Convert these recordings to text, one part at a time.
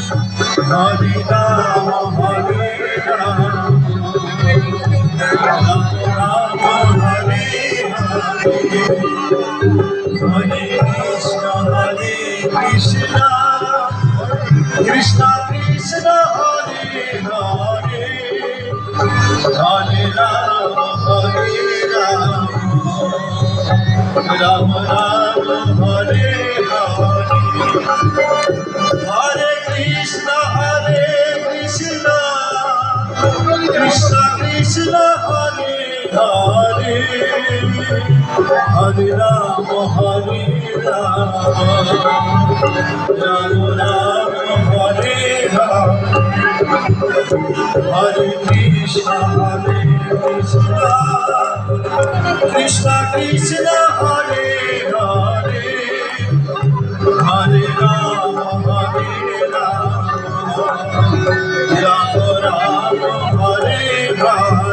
Hare Rama Hare Rama Rama Rama Hare Hare Hare Krishna Krishna Krishna Hare Hare Hare Rama Hare Rama Rama Rama Hare Hare Hare Krishna Krishna Krishna Hare Hare Hare Rama Hare Rama Rama Rama Hare Hare Hare Krishna Krishna Krishna Hare Hare Hare Rama Rama Rama Hare Hare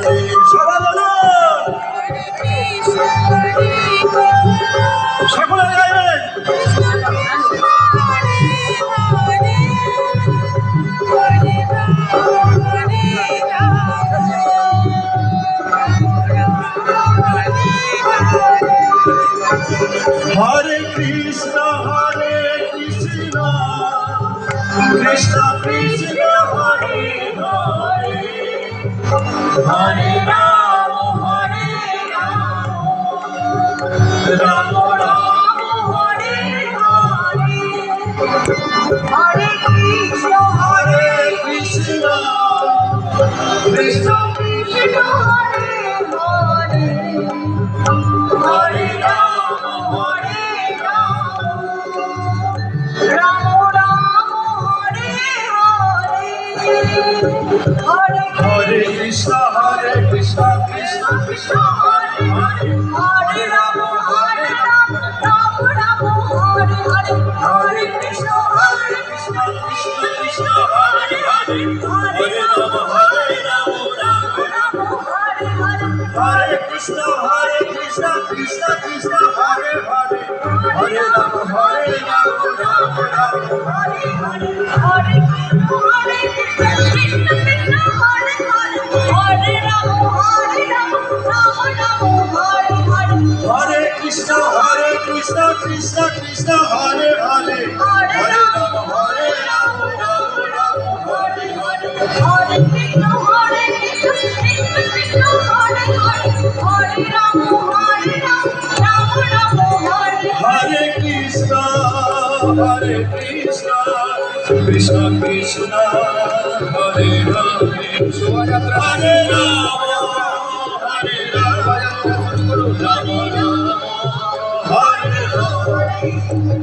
সকলে গাইবেন Hare Krishna Krishna Krishna Hare Hare Hare Rama Rama Rama Hare Hare Hare Krishna Krishna Krishna Hare Hare Hare Rama Rama Rama Hare Hare Hare Krishna Krishna Krishna Hare Hare Hare Rama Rama Rama Hare Hare Hare Krishna Krishna Krishna Hare Hare Hare Rama Rama Rama Hare Hare Hare Krishna Krishna Krishna Hare Hare Hare Rama Rama Rama Hare Hare Hare Krishna Krishna Krishna Hare Hare Hare Rama Rama Hare Hare Hare Krishna Krishna Hare Rama Hare Krishna Krishna Krishna Hare Hare Hare Rama Rama Hare Hare